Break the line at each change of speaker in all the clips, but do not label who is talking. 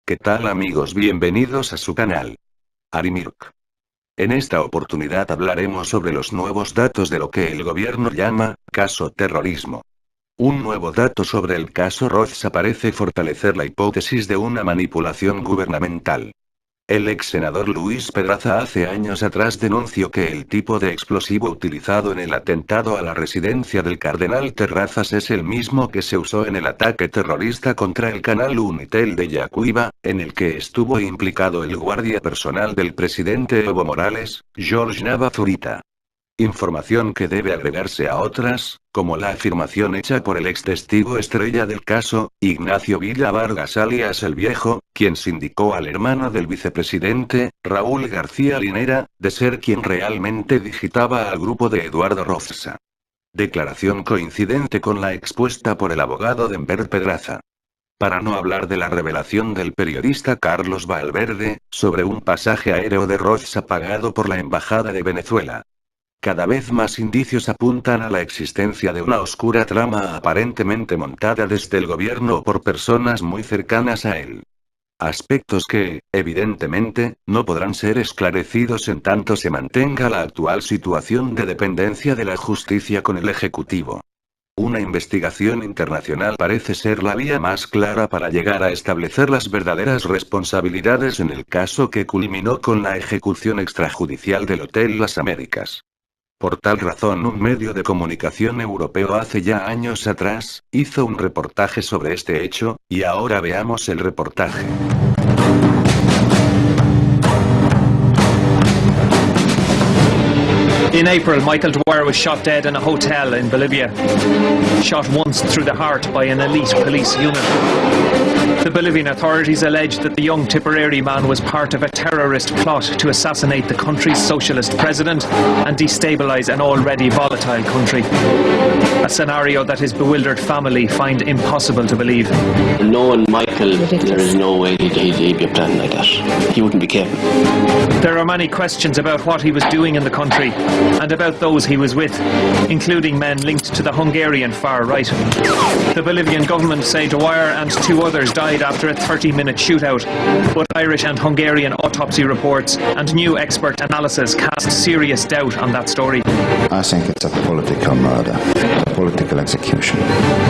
¿Qué tal amigos? Bienvenidos a su canal Arimirk. En esta oportunidad hablaremos sobre los nuevos datos de lo que el gobierno llama caso terrorismo. Un nuevo dato sobre el caso Roza parece fortalecer la hipótesis de una manipulación gubernamental. El ex senador Luis Pedraza hace años atrás denunció que el tipo de explosivo utilizado en el atentado a la residencia del cardenal Terrazas es el mismo que se usó en el ataque terrorista contra el canal Unitel de Yacuiba, en el que estuvo implicado el guardia personal del presidente Evo Morales, George Nava Zurita. Información que debe agregarse a otras, como la afirmación hecha por el ex testigo estrella del caso, Ignacio Villa Vargas alias El Viejo, quien sindicó al hermano del vicepresidente, Raúl García Linera, de ser quien realmente digitaba al grupo de Eduardo Roza. Declaración coincidente con la expuesta por el abogado Denver Pedraza. Para no hablar de la revelación del periodista Carlos Valverde, sobre un pasaje aéreo de Roza pagado por la Embajada de Venezuela. Cada vez más indicios apuntan a la existencia de una oscura trama aparentemente montada desde el gobierno o por personas muy cercanas a él. Aspectos que, evidentemente, no podrán ser esclarecidos en tanto se mantenga la actual situación de dependencia de la justicia con el Ejecutivo. Una investigación internacional parece ser la vía más clara para llegar a establecer las verdaderas responsabilidades en el caso que culminó con la ejecución extrajudicial del Hotel Las Américas. Por tal razón, un medio de comunicación europeo hace ya años atrás, hizo un reportaje sobre este hecho, y ahora veamos el reportaje.
In April, Michael Dwyer was shot dead in a hotel in Bolivia. Shot once through the heart by an elite police unit. The Bolivian authorities allege that the young Tipperary man was part of a terrorist plot to assassinate the country's socialist president and destabilise an already volatile country. A scenario that his bewildered family find impossible to believe.
Knowing Michael, there is no way he'd be planning like that. He wouldn't be capable.
There are many questions about what he was doing in the country, and about those he was with, including men linked to the Hungarian far right. The Bolivian government say Dwyer and two others died after a 30-minute shootout, but Irish and Hungarian autopsy reports and new expert analysis cast serious doubt on that story.
I think it's a political murder, a political execution.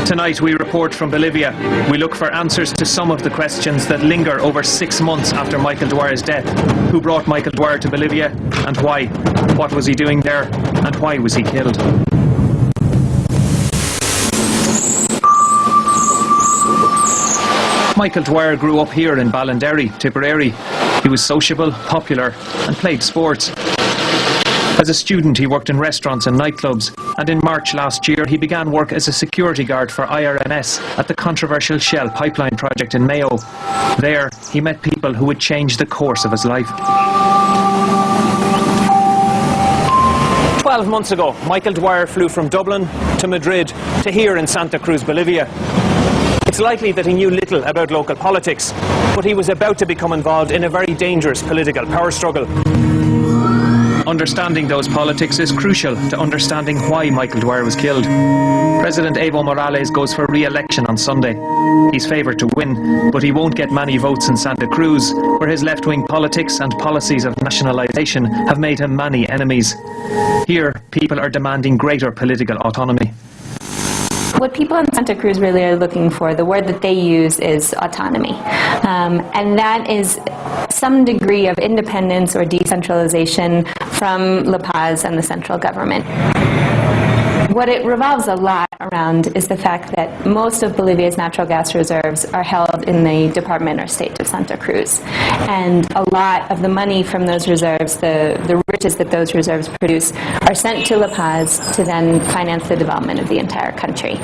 Tonight we report from Bolivia. We look for answers to some of the questions that linger over 6 months after Michael Dwyer's death. Who brought Michael Dwyer to Bolivia, and why? What was he doing there, and why was he killed? Michael Dwyer grew up here in Ballinderry, Tipperary. He was sociable, popular, and played sports. As a student, he worked in restaurants and nightclubs, and in March last year he began work as a security guard for IRMS at the controversial Shell pipeline project in Mayo. There, he met people who would change the course of his life. 12 months ago, Michael Dwyer flew from Dublin to Madrid to here in Santa Cruz, Bolivia. It's likely that he knew little about local politics, but he was about to become involved in a very dangerous political power struggle. Understanding those politics is crucial to understanding why Michael Dwyer was killed. President Evo Morales goes for re-election on Sunday. He's favoured to win, but he won't get many votes in Santa Cruz, where his left-wing politics and policies of nationalisation have made him many enemies. Here, people are demanding greater political autonomy.
What people in Santa Cruz really are looking for, the word that they use is autonomy. And that is some degree of independence or decentralization from La Paz and the central government. What it revolves a lot around is the fact that most of Bolivia's natural gas reserves are held in the department or state of Santa Cruz. And a lot of the money from those reserves, the riches that those reserves produce, are sent to La Paz to then finance the development of the entire country.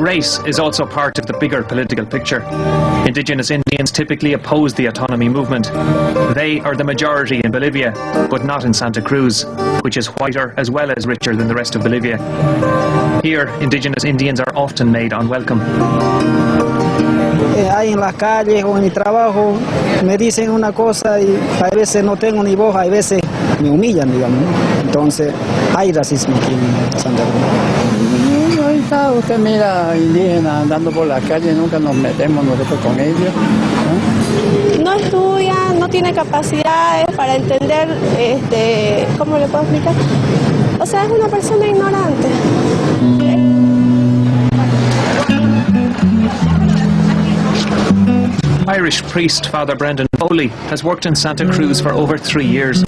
Race is also part of the bigger political picture. Indigenous Indians typically oppose the autonomy movement. They are the majority in Bolivia, but not in Santa Cruz, which is whiter as well as richer than the rest of Bolivia. Here, Indigenous Indians are often made unwelcome.
Ahí en las calles o en mi trabajo me dicen una cosa y a veces no tengo ni voz, a veces me humillan, digamos, ¿no? Entonces hay racismo aquí en Santa Cruz.
Ahorita usted mira indígenas andando por la calle, nunca nos metemos nosotros con ellos, ¿no?
No estudia, no tiene capacidades para entender, ¿cómo le puedo explicar? O sea, es una persona ignorante.
Irish priest Father Brendan Foley has worked in Santa Cruz for over 3 years.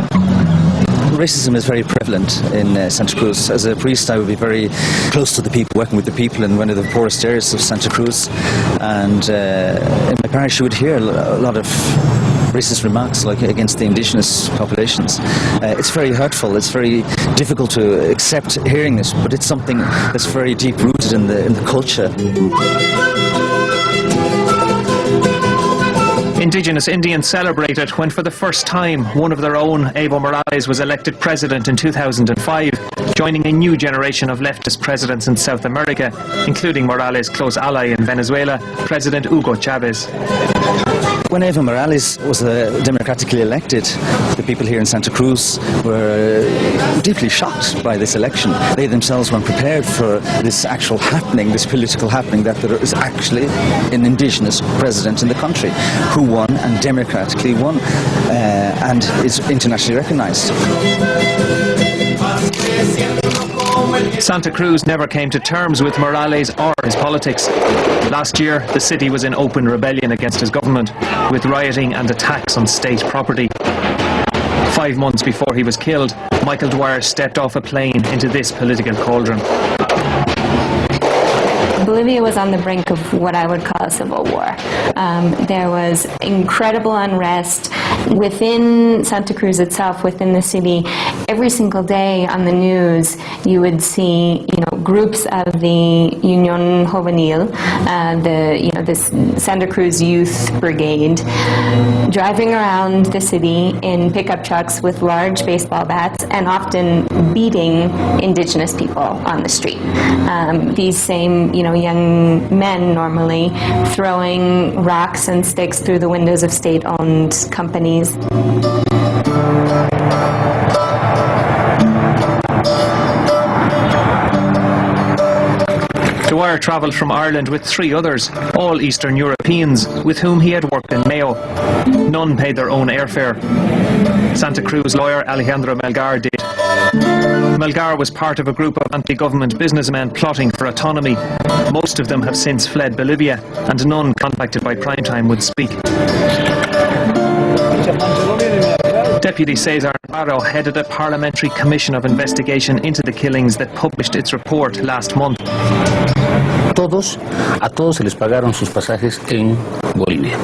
Racism is very prevalent in Santa Cruz. As a priest, I would be very close to the people, working with the people in one of the poorest areas of Santa Cruz. And in my parish, you would hear a lot of racist remarks like against the indigenous populations. It's very hurtful. It's very difficult to accept hearing this, but it's something that's very deep rooted in the culture.
Indigenous Indians celebrated when for the first time one of their own, Evo Morales, was elected president in 2005, joining a new generation of leftist presidents in South America, including Morales' close ally in Venezuela, President Hugo Chavez.
When Evo Morales was democratically elected, the people here in Santa Cruz were deeply shocked by this election. They themselves weren't prepared for this actual happening, this political happening, that there is actually an indigenous president in the country who won and democratically won and is internationally recognized.
Santa Cruz never came to terms with Morales or his politics. Last year, the city was in open rebellion against his government, with rioting and attacks on state property. 5 months before he was killed, Michael Dwyer stepped off a plane into this political cauldron.
Bolivia was on the brink of what I would call a civil war. There was incredible unrest within Santa Cruz itself, within the city. Every single day on the news, you would see, groups of the Unión Juvenil, this Santa Cruz Youth Brigade, driving around the city in pickup trucks with large baseball bats and often beating indigenous people on the street. These same, young men normally throwing rocks and sticks through the windows of state-owned companies.
Dwyer travelled from Ireland with 3 others, all Eastern Europeans, with whom he had worked in Mayo. None paid their own airfare. Santa Cruz lawyer Alejandro Melgar did. Melgar was part of a group of anti-government businessmen plotting for autonomy. Most of them have since fled Bolivia, and none contacted by Primetime would speak. Deputy Cesar Navarro headed a parliamentary commission of investigation into the killings that published its report last month.
A todos se les pagaron sus pasajes en Bolivia.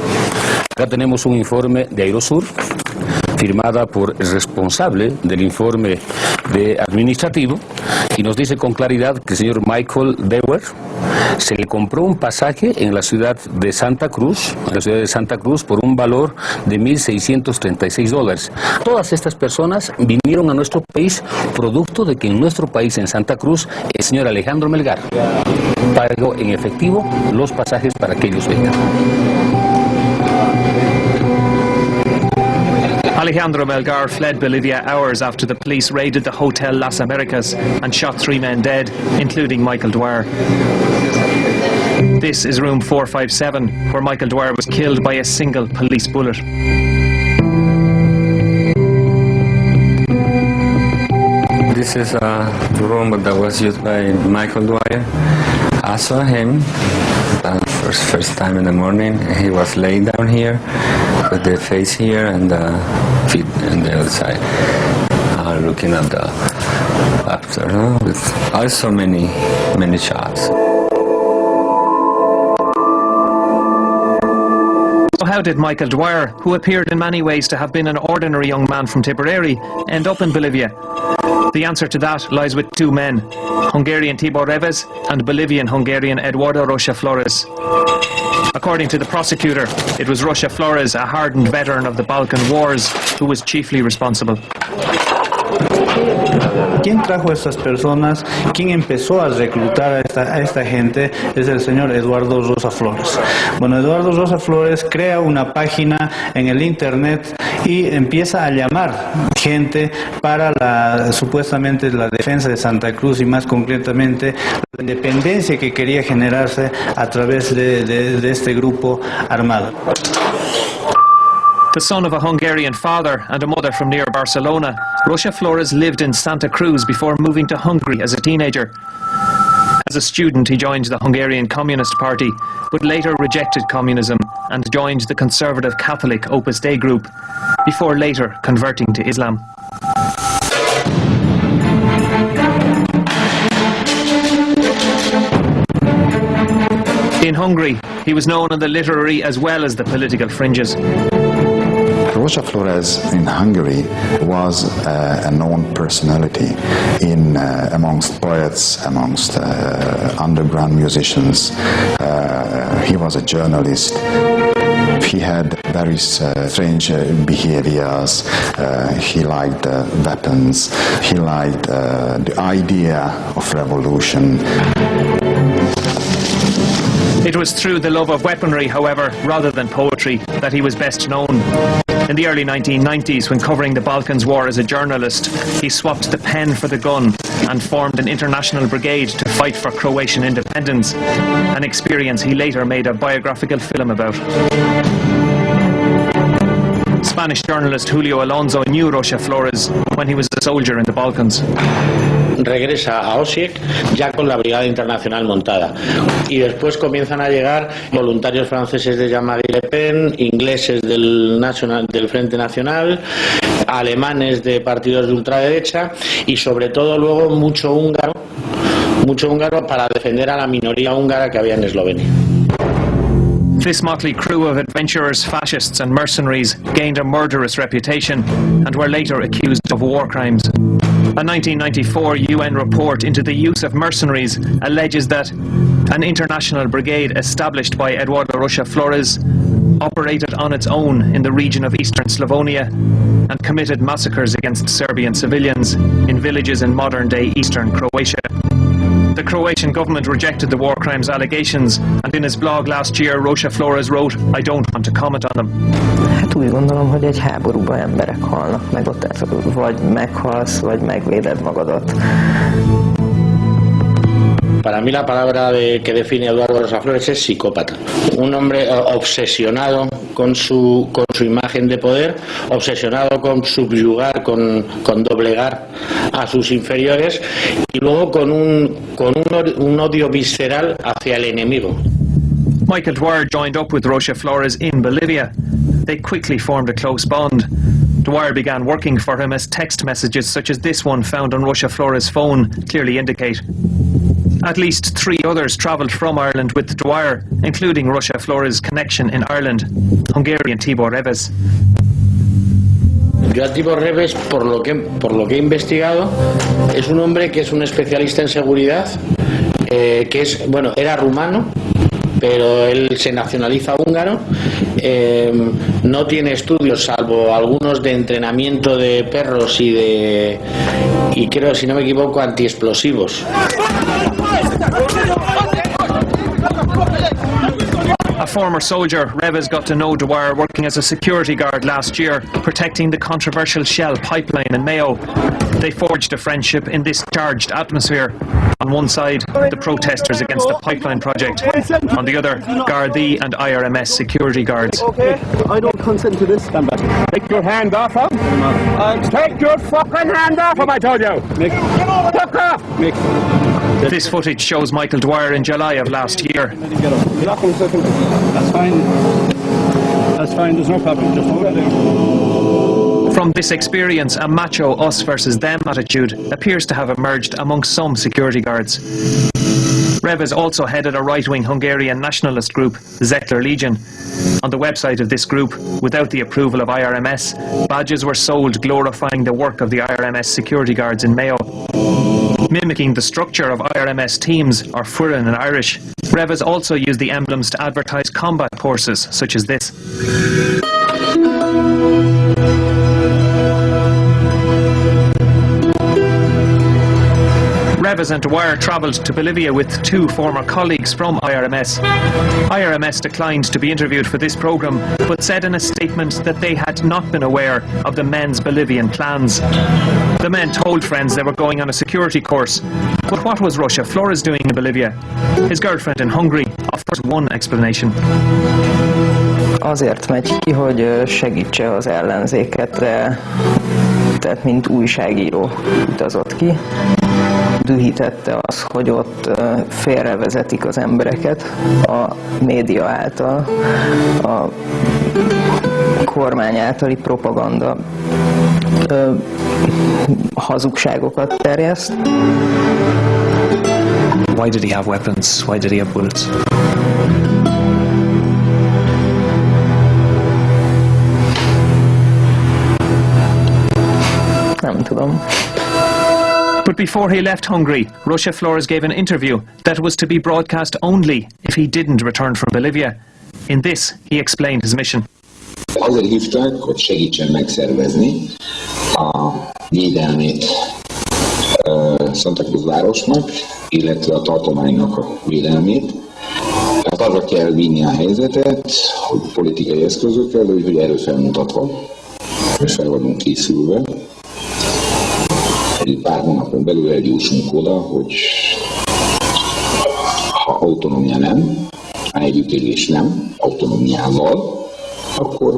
Acá tenemos un informe de Aerosur, firmada por el responsable del informe administrativo, y nos dice con claridad que el señor Michael Dwyer se le compró un pasaje en la ciudad de Santa Cruz, por un valor de $1,636. Todas estas personas vinieron a nuestro país producto de que en nuestro país, en Santa Cruz, el señor Alejandro Melgar pagó en efectivo los pasajes para que ellos vengan.
Alejandro Melgar fled Bolivia hours after the police raided the Hotel Las Americas and shot 3 men dead, including Michael Dwyer. This is room 457, where Michael Dwyer was killed by a single police bullet.
This is the room that was used by Michael Dwyer. I saw him first time in the morning. He was laying down here with the face here and the feet on the other side, looking at the after, with also many shots.
So how did Michael Dwyer, who appeared in many ways to have been an ordinary young man from Tipperary, end up in Bolivia? The answer to that lies with 2 men, Hungarian Tibor Reves and Bolivian-Hungarian Eduardo Rocha Flores. According to the prosecutor, it was Rocha Flores, a hardened veteran of the Balkan Wars, who was chiefly responsible.
¿Quién trajo a estas personas? ¿Quién empezó a reclutar a esta gente? Es el señor Eduardo Rosa Flores. Bueno, Eduardo Rosa Flores crea una página en el internet y empieza a llamar gente para supuestamente la defensa de Santa Cruz y más concretamente la independencia que quería generarse a través de este grupo armado.
The son of a Hungarian father and a mother from near Barcelona, Rosa Flores lived in Santa Cruz before moving to Hungary as a teenager. As a student, he joined the Hungarian Communist Party, but later rejected communism and joined the conservative Catholic Opus Dei group, before later converting to Islam. In Hungary, he was known on the literary as well as the political fringes.
Rosa Flores in Hungary was a known personality amongst poets, amongst underground musicians. He was a journalist. He had very strange behaviors. He liked weapons. He liked the idea of revolution.
It was through the love of weaponry, however, rather than poetry, that he was best known. In the early 1990s, when covering the Balkans War as a journalist, he swapped the pen for the gun and formed an international brigade to fight for Croatian independence, an experience he later made a biographical film about. Spanish journalist Julio Alonso knew Rosa Flores when he was a soldier in the Balkans.
Regresa a Osijek ya con la brigada internacional montada y después comienzan a llegar voluntarios franceses de Jean-Marie Le Pen, ingleses del Frente Nacional, alemanes de partidos de ultraderecha y sobre todo luego mucho húngaro para defender a la minoría húngara que había en Eslovenia.
This motley crew of adventurers, fascists and mercenaries gained a murderous reputation and were later accused of war crimes. A 1994 UN report into the use of mercenaries alleges that an international brigade established by Eduardo Rosa Flores operated on its own in the region of eastern Slavonia and committed massacres against Serbian civilians in villages in modern-day eastern Croatia. The Croatian government rejected the war crimes allegations, and in his blog last year, Rosa Flores wrote, "I don't want to comment on them."
Hát úgy gondolom, hogy egy háborúban emberek halnak meg, ott vagy meghalsz, vagy megvéded magadat.
Para mí la palabra que define a Eduardo Rosa Flores es psicópata. Un hombre obsesionado con su imagen de poder, obsesionado con subyugar, con doblegar a sus inferiores y luego con un odio visceral hacia el enemigo.
Michael Dwyer joined up with Rosa Flores in Bolivia. They quickly formed a close bond. Dwyer began working for him as text messages such as this one found on Rosa Flores' phone clearly indicate. At least 3 others travelled from Ireland with Dwyer, including Rosa Flores' connection in Ireland, Hungarian Tibor Reves.
Yo a Tibor Reves, por lo que he investigado, es un hombre que es un especialista en seguridad, era rumano, pero él se nacionaliza húngaro, no tiene estudios salvo algunos de entrenamiento de perros y creo, si no me equivoco, antiexplosivos.
A former soldier, Reves got to know Dwyer working as a security guard last year, protecting the controversial Shell pipeline in Mayo. They forged a friendship in this charged atmosphere. On one side, the protesters against the pipeline project. On the other, Gardaí and IRMS security guards.
Okay, I don't consent to this. Stand back. Take your hand off him. Take your fucking hand off him, I told you. Fuck off.
This footage shows Michael Dwyer in July of last year.
That's fine. That's fine, there's no problem. Just hold it there.
From this experience, a macho us versus them attitude appears to have emerged among some security guards. Reves also headed a right-wing Hungarian nationalist group, the Zetler Legion. On the website of this group, without the approval of IRMS, badges were sold glorifying the work of the IRMS security guards in Mayo. Mimicking the structure of IRMS teams, or Furin in Irish, Reves also used the emblems to advertise combat courses such as this. Cuevas and Dwyer travelled to Bolivia with 2 former colleagues from IRMS. IRMS declined to be interviewed for this programme, but said in a statement that they had not been aware of the men's Bolivian plans. The men told friends they were going on a security course. But what was Russia Flores doing in Bolivia? His girlfriend in Hungary offers one explanation.
Azért megy ki, hogy segítse az ellenzéket, tehát mint újságíró utazott ki. Dühítette az, hogy ott félrevezetik az embereket a média által, a kormány általi propaganda hazugságokat terjeszt.
Why did he have weapons? Why did he have bullets?
Nem tudom.
But before he left Hungary, Russia Flores gave an interview that was to be broadcast only if he didn't return from Bolivia. In this, he explained his mission.
Azért hívták, hogy segítsen megszervezni a védelmét Santa Cruz városnak, illetve a tartománynak a védelmét. Tehát arra kell vinni a helyzetet, hogy politikai eszközökkel, hogy erről felmutatva, és fel vagyunk készülve. Egy pár hónapon belül eljussunk oda, hogy ha autonómia nem, ha együttélés nem, autonómiával, akkor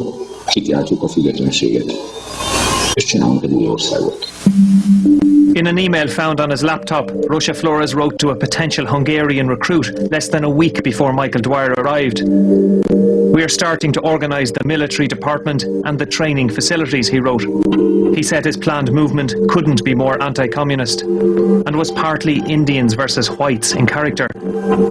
kikiáltjuk a függetlenséget, és csinálunk egy új országot.
In an email found on his laptop, Russia Flores wrote to a potential Hungarian recruit less than a week before Michael Dwyer arrived. "We are starting to organise the military department and the training facilities," he wrote. He said his planned movement couldn't be more anti-communist and was partly Indians versus whites in character,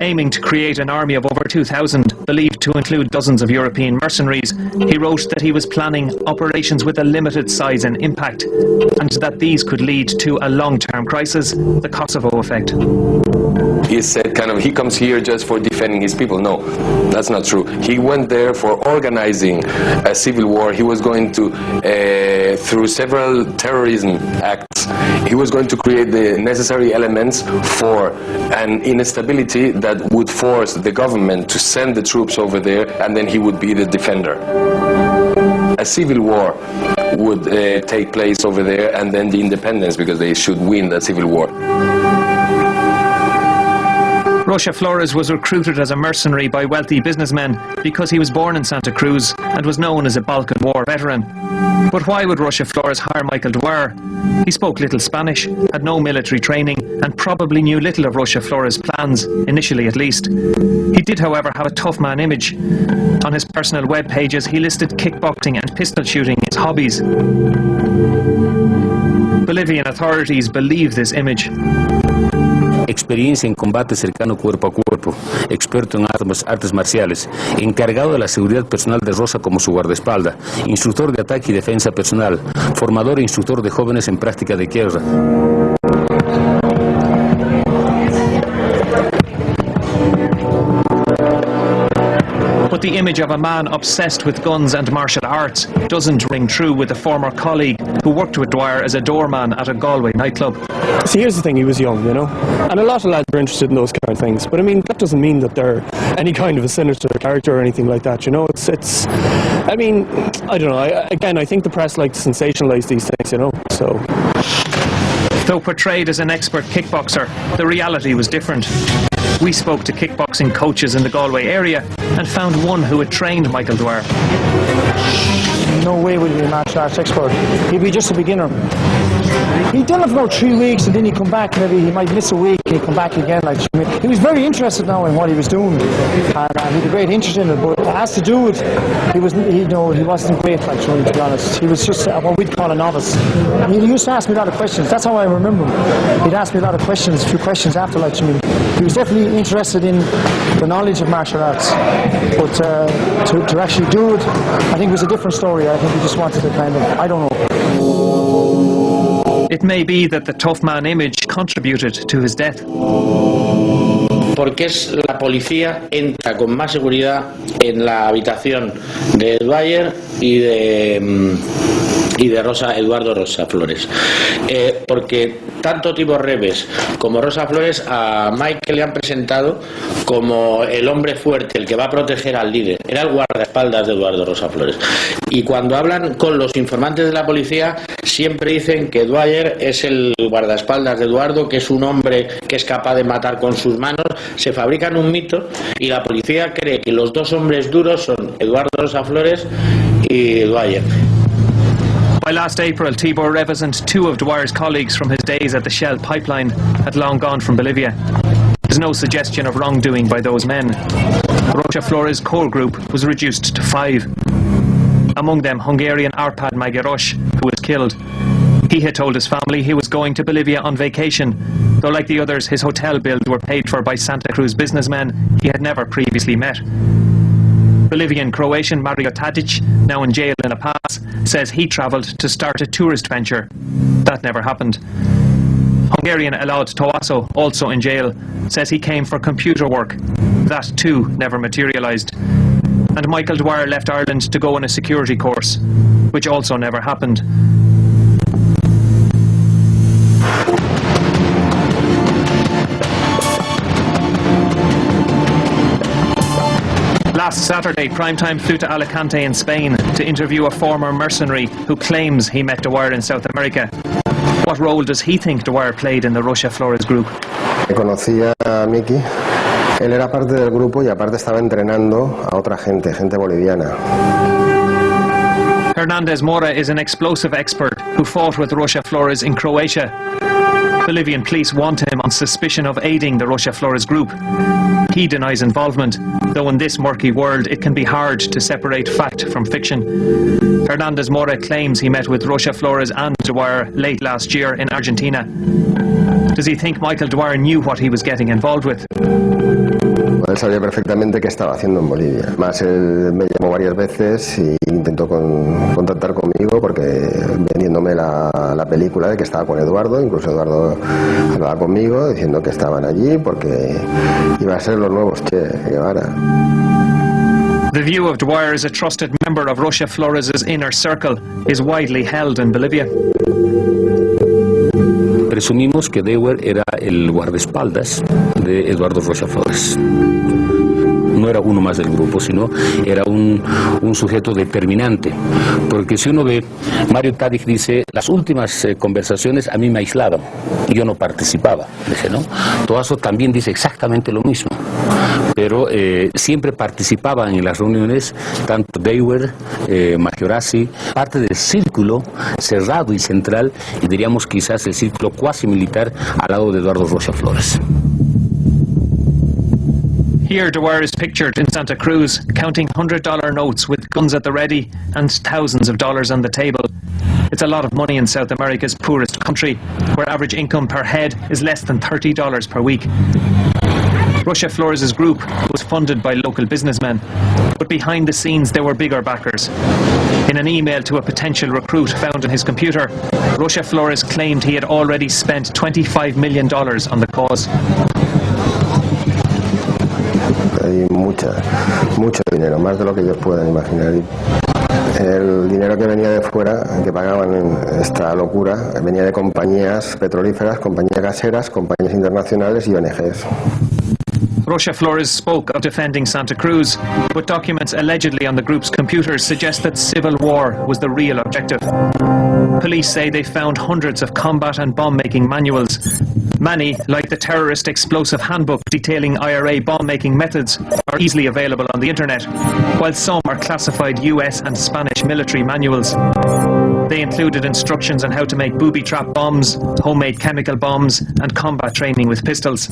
aiming to create an army of over 2,000, believed to include dozens of European mercenaries. He wrote that he was planning operations with a limited size and impact, and that these could lead to a long-term crisis, the Kosovo effect.
He said he comes here just for defending his people. No, that's not true. He went there for organizing a civil war. He was going to, through several terrorism acts, he was going to create the necessary elements for an instability that would force the government to send the troops over there, and then he would be the defender. A civil war would take place over there, and then the independence, because they should win that civil war.
Russia Flores was recruited as a mercenary by wealthy businessmen because he was born in Santa Cruz and was known as a Balkan War veteran. But why would Russia Flores hire Michael Dwyer? He spoke little Spanish, had no military training, and probably knew little of Russia Flores' plans, initially at least. He did, however, have a tough man image. On his personal web pages, he listed kickboxing and pistol shooting as hobbies. Bolivian authorities believe this image.
Experiencia en combate cercano cuerpo a cuerpo, experto en artes marciales, encargado de la seguridad personal de Rosa como su guardaespaldas, instructor de ataque y defensa personal, formador e instructor de jóvenes en práctica de guerra.
But the image of a man obsessed with guns and martial arts doesn't ring true with a former colleague who worked with Dwyer as a doorman at a Galway nightclub.
See, here's the thing, he was young, and a lot of lads are interested in those kind of things, but I mean, that doesn't mean that they're any kind of a sinister character or anything like that, it's I mean, I don't know, I think the press like to sensationalise these things, so...
Though portrayed as an expert kickboxer, the reality was different. We spoke to kickboxing coaches in the Galway area and found one who had trained Michael Dwyer.
No way would he be a martial arts expert. He'd be just a beginner. He'd done it for about 3 weeks and then he'd come back, maybe he might miss a week, he'd come back again. He was very interested now in what he was doing, and he had a great interest in it, but as to do it, he wasn't great, to be honest. He was just what we'd call a novice. He used to ask me a lot of questions, that's how I remember him. He'd ask me a lot of questions, a few questions after, he was definitely interested in the knowledge of martial arts, but to actually do it, I think it was a different story. I think he just wanted to I don't know.
It may be that the tough man image contributed to his death.
porque es la policía entra con más seguridad en la habitación de Dwyer y de Eduardo Rosa Flores, porque tanto Tibor Reves como Rosa Flores a Michael le han presentado como el hombre fuerte, el que va a proteger al líder. Era el guardaespaldas de Eduardo Rosa Flores, y cuando hablan con los informantes de la policía siempre dicen que Dwyer es el guardaespaldas de Eduardo, que es un hombre que es capaz de matar con sus manos. Se fabrican un mito y la policía cree que los dos hombres duros son Eduardo Rosa Flores y Dwyer.
By last April, Tibor Reves and two of Dwyer's colleagues from his days at the Shell pipeline had long gone from Bolivia. There's no suggestion of wrongdoing by those men. Rocha Flores' core group was reduced to 5. Among them, Hungarian Arpad Magyaros, who was killed. He had told his family he was going to Bolivia on vacation, though like the others, his hotel bills were paid for by Santa Cruz businessmen he had never previously met. Bolivian-Croatian Mario Tadic, now in jail in La Paz, says he travelled to start a tourist venture. That never happened. Hungarian Elad Toasso, also in jail, says he came for computer work. That too never materialised. And Michael Dwyer left Ireland to go on a security course, which also never happened. Last Saturday, Primetime flew to Alicante in Spain to interview a former mercenary who claims he met Dwyer in South America. What role does he think Dwyer played in the Rocha Flores group?
Conocía a Miki. Él era parte del grupo y aparte estaba entrenando a otra gente boliviana.
Hernandez Mora is an explosive expert who fought with Rocha Flores in Croatia. Bolivian police want him on suspicion of aiding the Rocha Flores group. He denies involvement, though in this murky world it can be hard to separate fact from fiction. Hernandez Mora claims he met with Rocha Flores and Dwyer late last year in Argentina. Does he think Michael Dwyer knew what he was getting involved with?
Él sabía perfectamente qué estaba haciendo en Bolivia. Más él me llamó varias veces y intentó contactar conmigo porque vendiéndome la película de que estaba con Eduardo, incluso Eduardo hablaba conmigo diciendo que estaban allí porque iba a ser los nuevos Che Guevara.
The view of Dwyer as a trusted member of Rocha Flores' inner circle is widely held in Bolivia.
Presumimos que Dwyer era el guardaespaldas de Eduardo Rocha Flores. No era uno más del grupo, sino era un sujeto determinante. Porque si uno ve, Mario Tadic dice, las últimas conversaciones a mí me aislaban, y yo no participaba. Dice, ¿no? Toasso también dice exactamente lo mismo. Pero siempre participaban en las reuniones, tanto Dwyer, Majorasi, parte del círculo cerrado y central, y diríamos quizás el círculo cuasi militar al lado de Eduardo Rocha Flores.
Here Dwyer is pictured in Santa Cruz, counting $100 notes with guns at the ready and thousands of dollars on the table. It's a lot of money in South America's poorest country, where average income per head is less than $30 per week. Rocha Flores' group was funded by local businessmen, but behind the scenes there were bigger backers. In an email to a potential recruit found in his computer, Rocha Flores claimed he had already spent $25 million on the cause.
Hay mucho dinero, más de lo que ellos puedan imaginar. El dinero que venía de fuera, que pagaban en esta locura, venía de compañías petrolíferas, compañías gaseras, compañías internacionales y ONGs.
Rocha Flores spoke of defending Santa Cruz, but documents allegedly on the group's computers suggest that civil war was the real objective. Police say they found hundreds of combat and bomb-making manuals. Many, like the terrorist explosive handbook detailing IRA bomb-making methods, are easily available on the internet, while some are classified US and Spanish military manuals. They included instructions on how to make booby-trap bombs, homemade chemical bombs, and combat training with pistols.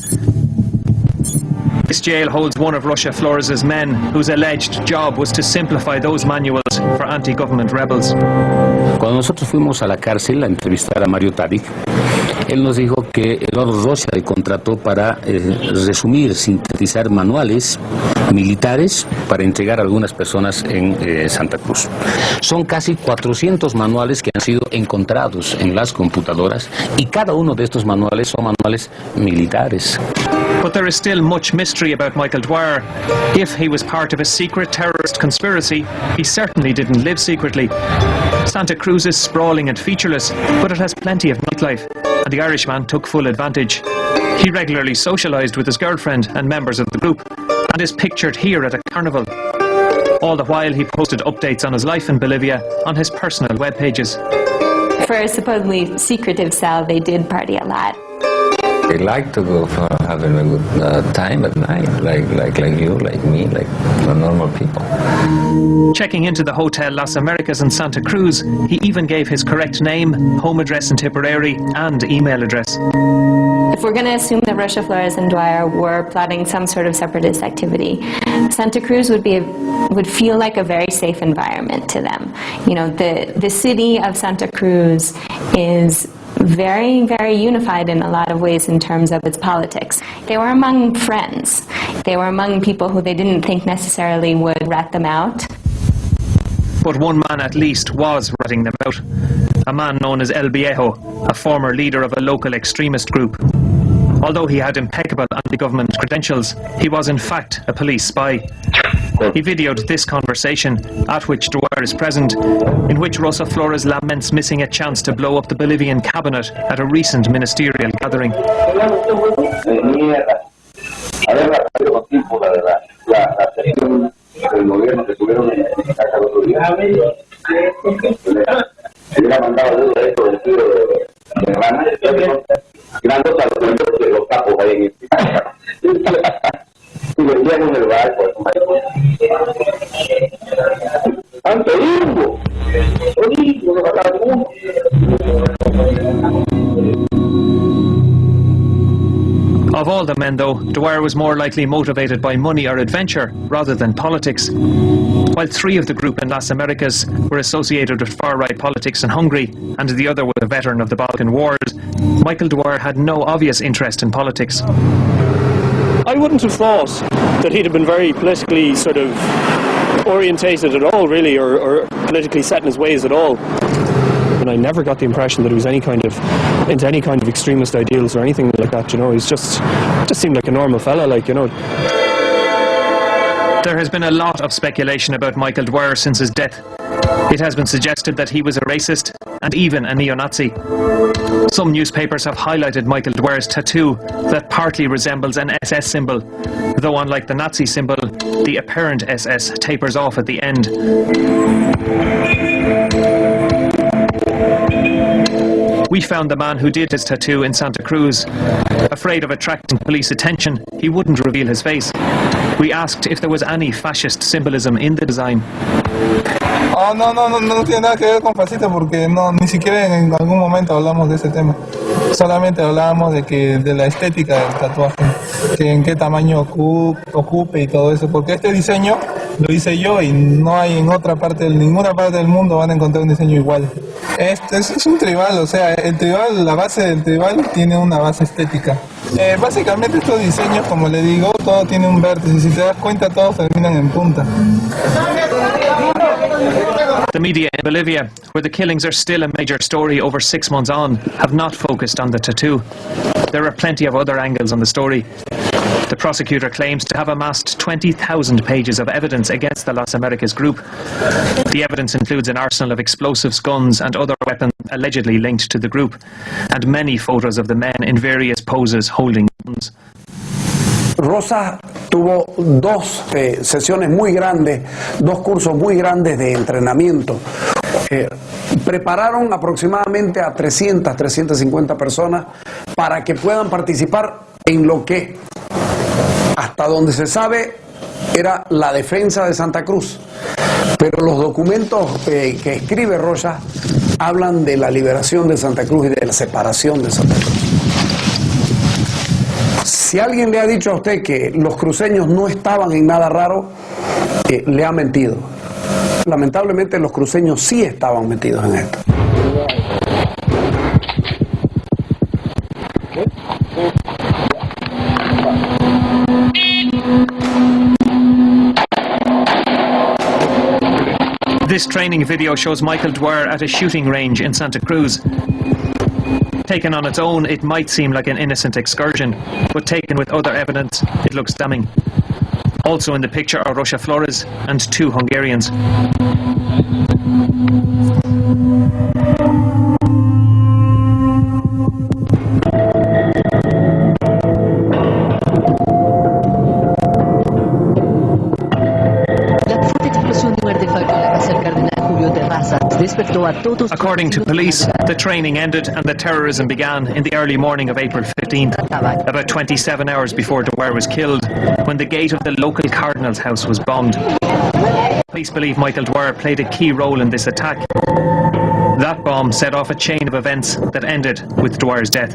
This jail holds one of Rocha Flores' men, whose alleged job was to simplify those manuals for anti-government rebels.
Cuando nosotros fuimos a la cárcel a entrevistar a Mario Tadic, él nos dijo que Eduardo Rocha le contrató para resumir, sintetizar manuales militares para entregar a algunas personas en Santa Cruz. Son casi 400 manuales que han sido encontrados en las computadoras y cada uno de estos manuales son manuales militares.
But there is still much mystery about Michael Dwyer. If he was part of a secret terrorist conspiracy, he certainly didn't live secretly. Santa Cruz is sprawling and featureless, but it has plenty of nightlife, and the Irishman took full advantage. He regularly socialised with his girlfriend and members of the group, and is pictured here at a carnival. All the while he posted updates on his life in Bolivia on his personal web pages.
For a supposedly secretive cell, they did party a lot.
They like to go for having a good time at night, like you, like me, like the normal people.
Checking into the Hotel Las Americas in Santa Cruz, he even gave his correct name, home address in Tipperary, and email address.
If we're going to assume that Rosa Flores and Dwyer were plotting some sort of separatist activity, Santa Cruz would feel like a very safe environment to them. You know, the city of Santa Cruz is very, very unified in a lot of ways in terms of its politics. They were among friends. They were among people who they didn't think necessarily would rat them out.
But one man at least was ratting them out. A man known as El Viejo, a former leader of a local extremist group. Although he had impeccable anti-government credentials, he was in fact a police spy. He videoed this conversation, at which Dwyer is present, in which Rosa Flores laments missing a chance to blow up the Bolivian cabinet at a recent ministerial gathering.
El gobierno que tuvieron en mi casa el otro día, se hubiera mandado algo de esto del tiro de rana, grandota los capos ahí en este casa. Y vendían en el barco. ¡Tanto lingo! ¡Lingo! ¡No mataba ninguno!
Of all the men, though, Dwyer was more likely motivated by money or adventure rather than politics. While 3 of the group in Las Americas were associated with far-right politics in Hungary, and the other was a veteran of the Balkan Wars, Michael Dwyer had no obvious interest in politics.
I wouldn't have thought that he'd have been very politically sort of orientated at all, really, or politically set in his ways at all. And I never got the impression that he was into any kind of extremist ideals or anything like that, you know. He's just seemed like a normal fella, like, you know.
There has been a lot of speculation about Michael Dwyer since his death. It has been suggested that he was a racist and even a neo-Nazi. Some newspapers have highlighted Michael Dwyer's tattoo that partly resembles an SS symbol, though unlike the Nazi symbol, the apparent SS tapers off at the end. We found the man who did his tattoo in Santa Cruz. Afraid of attracting police attention, he wouldn't reveal his face. We asked if there was any fascist symbolism in the design.
Oh, no tiene nada que ver con fascista porque ni siquiera en algún momento hablamos de ese tema. Solamente hablábamos de la estética del tatuaje, que en qué tamaño ocupe y todo eso, porque este diseño lo hice yo y no hay en ninguna parte del mundo van a encontrar un diseño igual. Este es un tribal, o sea, el tribal, la base del tribal tiene una base estética. Básicamente estos diseños, como le digo, todo tiene un vértice, si te das cuenta todos terminan en punta.
The media in Bolivia, where the killings are still a major story over 6 months on, have not focused on the tattoo. There are plenty of other angles on the story. The prosecutor claims to have amassed 20,000 pages of evidence against the Las Americas group. The evidence includes an arsenal of explosives, guns and other weapons allegedly linked to the group, and many photos of the men in various poses holding guns.
Rosa tuvo 2 sesiones muy grandes, 2 cursos muy grandes de entrenamiento. Prepararon aproximadamente a 300, 350 personas para que puedan participar en lo que, hasta donde se sabe, era la defensa de Santa Cruz. Pero los documentos que escribe Rosa hablan de la liberación de Santa Cruz y de la separación de Santa Cruz. Si alguien le ha dicho a usted que los cruceños no estaban en nada raro, le ha mentido. Lamentablemente los cruceños sí estaban metidos en esto.
This training video shows Michael Dwyer at a shooting range in Santa Cruz. Taken on its own, it might seem like an innocent excursion, but taken with other evidence, it looks damning. Also in the picture are Rosa Flores and 2 Hungarians. According to police, the training ended and the terrorism began in the early morning of April 15th, about 27 hours before Dwyer was killed, when the gate of the local cardinal's house was bombed. Police believe Michael Dwyer played a key role in this attack. That bomb set off a chain of events that ended with Dwyer's death.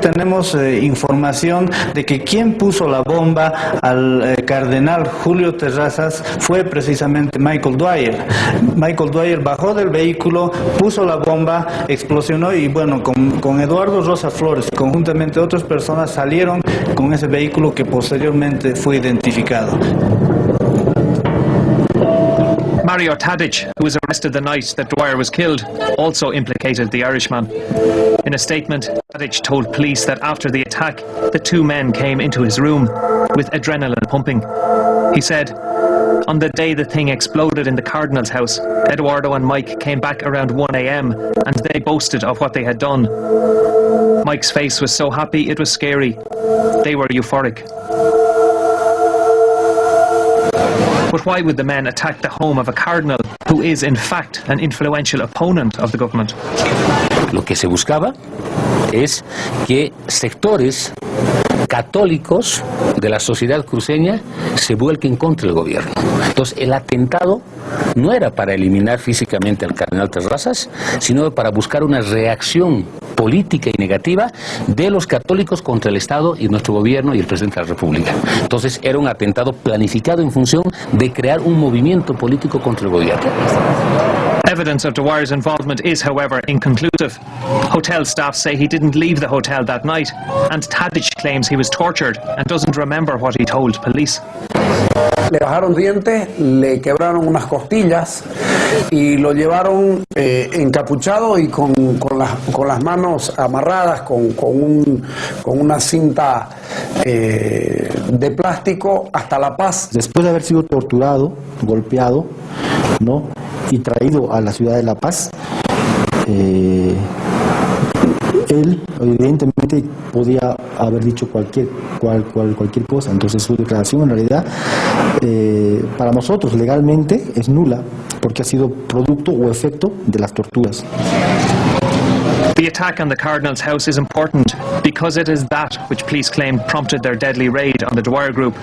Tenemos información de que quien puso la bomba al cardenal Julio Terrazas fue precisamente Michael Dwyer. Michael Dwyer bajó del vehículo, puso la bomba, explosionó y bueno, con Eduardo Rosa Flores, conjuntamente otras personas salieron con ese vehículo que posteriormente fue identificado.
Mario Tadic, who was arrested the night that Dwyer was killed, also implicated the Irishman. In a statement, Tadic told police that after the attack, the 2 men came into his room with adrenaline pumping. He said, "On the day the thing exploded in the Cardinal's house, Eduardo and Mike came back around 1 a.m. and they boasted of what they had done. Mike's face was so happy it was scary. They were euphoric." But why would the men attack the home of a cardinal who is in fact an influential opponent of the government?
Lo que se buscaba es que sectores católicos de la sociedad cruceña se vuelquen contra el gobierno. Entonces el atentado no era para eliminar físicamente al cardenal Terrazas, sino para buscar una reacción política y negativa de los católicos contra el Estado y nuestro gobierno y el presidente de la República. Entonces era un atentado planificado en función de crear un movimiento político contra el gobierno.
Evidence of Dwyer's involvement is, however, inconclusive. Hotel staff say he didn't leave the hotel that night, and Tadic claims he was tortured and doesn't remember what he told police.
Le bajaron dientes, le quebraron unas costillas y lo llevaron encapuchado y con las manos amarradas con una cinta de plástico hasta La Paz.
Después de haber sido torturado, golpeado, ¿no?, y traído a la ciudad de La Paz, él evidentemente podía haber dicho cualquier cosa. Entonces su declaración en realidad para nosotros legalmente es nula porque ha sido producto o efecto de las torturas.
The attack on the Cardinal's house is important because it is that which police claim prompted their deadly raid on the Dwyer group.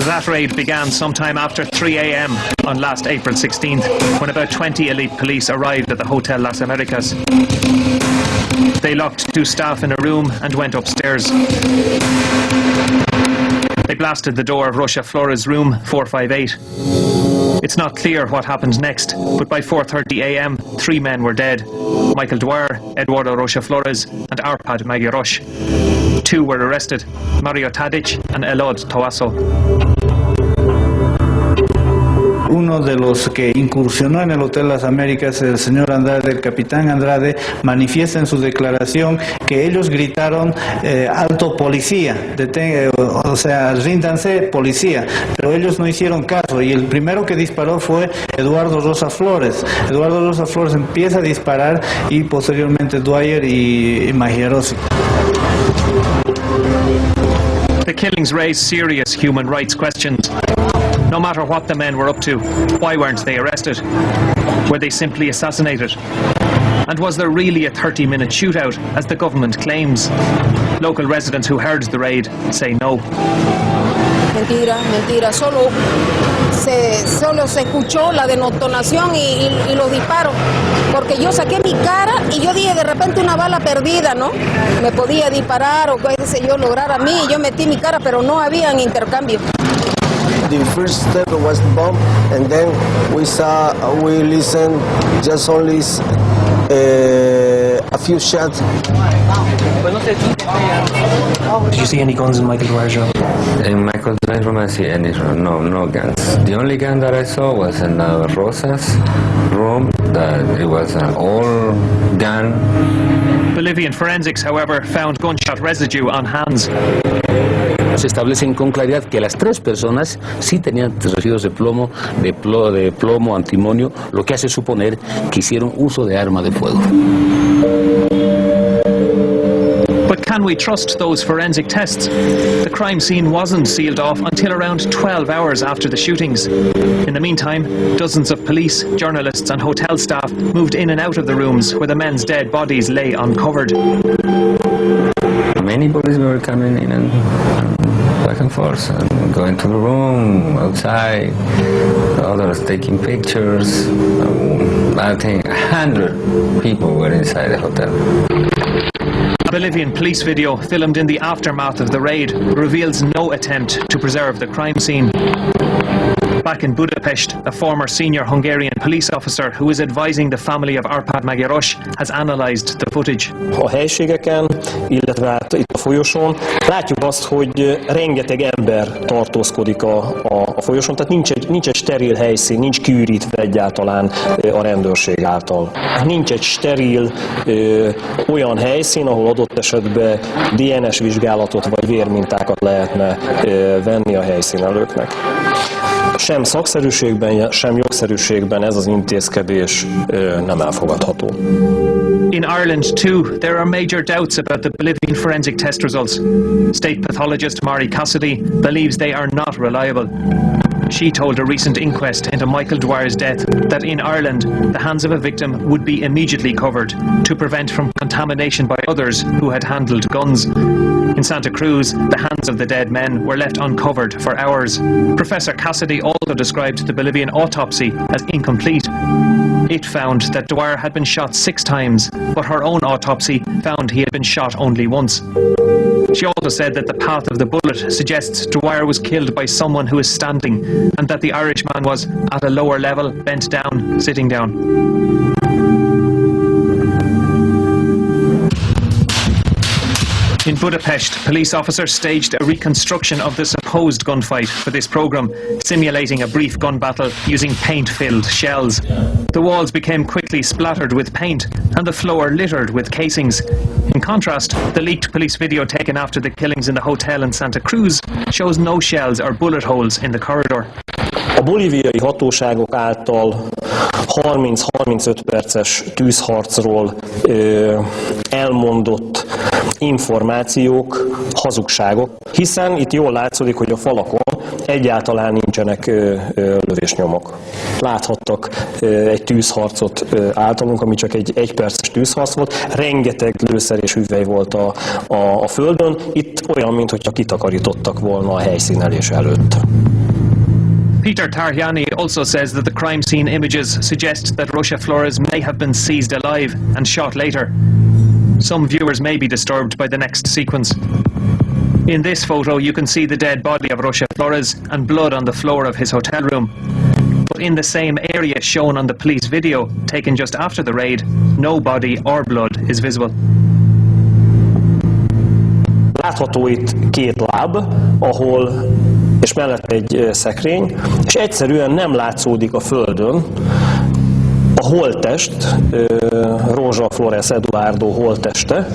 That raid began sometime after 3 a.m. on last April 16th, when about 20 elite police arrived at the Hotel Las Americas. They locked 2 staff in a room and went upstairs. They blasted the door of Rosa Flores' room 458. It's not clear what happened next, but by 4:30 a.m. 3 men were dead. Michael Dwyer, Eduardo Rosa Flores and Arpad Magirosh. 2 were arrested, Mario Tadic and Elod Toaso.
Uno de los que incursionó en el Hotel Las Américas, el señor Andrade, el capitán Andrade, manifiesta en su declaración que ellos gritaron alto policía, o sea, ríndanse policía, pero ellos no hicieron caso y el primero que disparó fue Eduardo Rosa Flores. Eduardo Rosa Flores empieza a disparar y posteriormente Dwyer y Magiarosi.
The killings raise serious human rights questions. No matter what the men were up to, why weren't they arrested? Were they simply assassinated? And was there really a 30-minute shootout, as the government claims? Local residents who heard the raid say no.
Mentira, solo se escuchó la detonación y los disparos, porque yo saqué mi cara y yo dije de repente una bala perdida, ¿no? Me podía disparar o qué sé yo, lograr a mí, yo metí mi cara, pero no habían intercambio.
The first step was the bomb, and then we listened just only a few shots.
Did you see any guns in Michael Dwyer's room?
In Michael Dwyer's room, I see any no guns. The only gun that I saw was in Rosa's room. That it was an old gun.
Bolivian forensics, however, found gunshot residue on hands.
Se establecen con claridad que las tres personas sí tenían residuos de plomo, antimonio, lo que hace suponer que hicieron uso de arma de fuego.
But can we trust those forensic tests? The crime scene wasn't sealed off until around 12 hours after the shootings. In the meantime, dozens of police, journalists and hotel staff moved in and out of the rooms where the men's dead bodies lay uncovered.
Many police were coming in and back and forth, and going to the room, outside, others taking pictures. I think 100 people were inside the hotel.
A Bolivian police video filmed in the aftermath of the raid reveals no attempt to preserve the crime scene. Back in Budapest, a former senior Hungarian police officer who is advising the family of Arpad Magyaros has analysed the footage.
A helységeken, illetve hát itt a folyosón látjuk azt, hogy rengeteg ember tartózkodik a folyosón, tehát nincs egy steril helyszín, nincs kiürítve egyáltalán a rendőrség által. Nincs egy steril olyan helyszín, ahol adott esetben DNS vizsgálatot vagy vérmintákat lehetne venni a helyszínelőknek. Sem szakszerűségben, sem jogszerűségben ez az intézkedés nem elfogadható.
In Ireland too, there are major doubts about the Bolivian forensic test results. State pathologist Mari Cassidy believes they are not reliable. She told a recent inquest into Michael Dwyer's death that in Ireland, the hands of a victim would be immediately covered to prevent from contamination by others who had handled guns. In Santa Cruz, the hands of the dead men were left uncovered for hours. Professor Cassidy also described the Bolivian autopsy as incomplete. It found that Dwyer had been shot 6 times, but her own autopsy found he had been shot only once. She also said that the path of the bullet suggests Dwyer was killed by someone who is standing, and that the Irishman was at a lower level, bent down, sitting down. In Budapest, police officers staged a reconstruction of the supposed gunfight for this programme, simulating a brief gun battle using paint-filled shells. The walls became quickly splattered with paint and the floor littered with casings. In contrast, the leaked police video taken after the killings in the hotel in Santa Cruz shows no shells or bullet holes in the corridor.
A bolíviai hatóságok által 30-35 perces tűzharcról elmondott információk hazugságok, hiszen itt jól látszódik, hogy a falakon egyáltalán nincsenek lövésnyomok. Láthattak egy tűzharcot általunk, ami csak egy egyperces tűzharc volt, rengeteg lőszer és hüvely volt a földön, itt olyan, mintha kitakarítottak volna a helyszínelés előtt.
Peter Tarjani also says that the crime scene images suggest that Rosa Flores may have been seized alive and shot later. Some viewers may be disturbed by the next sequence. In this photo, you can see the dead body of Rosa Flores and blood on the floor of his hotel room. But in the same area shown on the police video, taken just after the raid, no body or blood is visible.
Látható itt 2 láb, és mellett egy szekrény, és egyszerűen nem látszódik a földön a holttest, Rosa Flores Eduardo holtteste.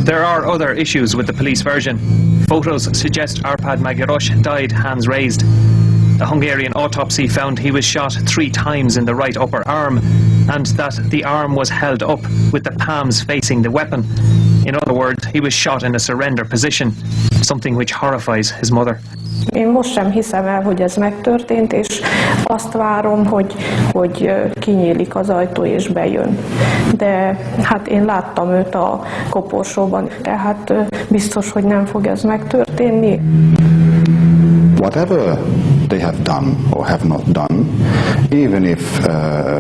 There are other issues with the police version. Photos suggest Arpad Magyaros died hands raised. The Hungarian autopsy found he was shot 3 times in the right upper arm, and that the arm was held up with the palms facing the weapon. In other words, he was shot in a surrender position, something which horrifies his mother.
Én most sem hiszem el, hogy ez megtörtént, és azt várom, hogy kinyílik az ajtó és bejön. De hát én láttam őt a koporsóban, tehát biztos, hogy nem fog ez megtörténni.
Whatever they have done or have not done, even if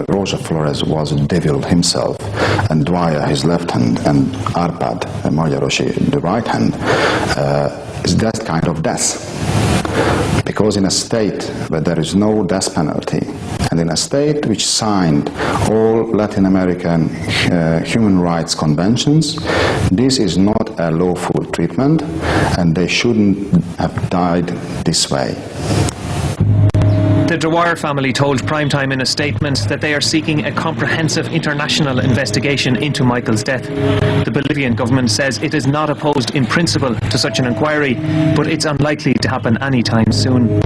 Rosa Flores was a devil himself, and Dwyer his left hand, and Arpad Magyaros the right hand, is that kind of death. because in a state where there is no death penalty, and in a state which signed all Latin American human rights conventions, this is not a lawful treatment, and they shouldn't have died this way.
The Dwyer family told Primetime in a statement that they are seeking a comprehensive international investigation into Michael's death. The Bolivian government says it is not opposed in principle to such an inquiry, but it's unlikely to happen anytime soon.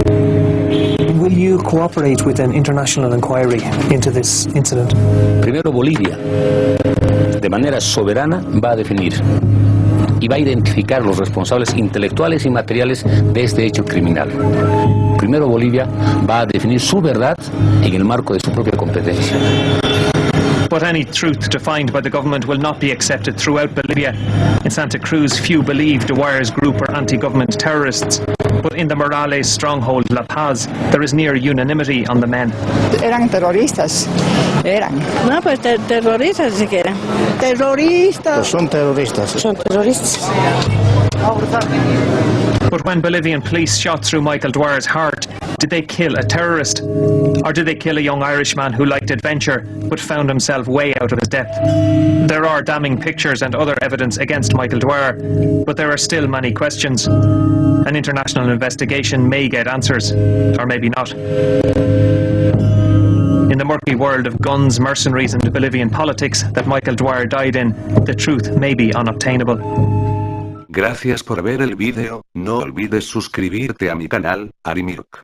Will you cooperate with an international inquiry into this incident?
Primero, Bolivia, de manera soberana, va a definir y va a identificar los responsables intelectuales y materiales de este hecho criminal. Primero, Bolivia va a definir su verdad en el marco de su propia competencia.
But any truth defined by the government will not be accepted throughout Bolivia. In Santa Cruz, few believe Dwyer's group are anti-government terrorists. But in the Morales stronghold La Paz, there is near unanimity on the men.
Eran terroristas, eran. No, pues terroristas si quieren. Terroristas.
Pues son terroristas.
Son terroristas.
But when Bolivian police shot through Michael Dwyer's heart, did they kill a terrorist? Or did they kill a young Irishman who liked adventure but found himself way out of his depth? There are damning pictures and other evidence against Michael Dwyer, but there are still many questions. An international investigation may get answers, or maybe not. In the murky world of guns, mercenaries and Bolivian politics that Michael Dwyer died in, the truth may be unobtainable.
Gracias por ver el vídeo, no olvides suscribirte a mi canal, Arimirk.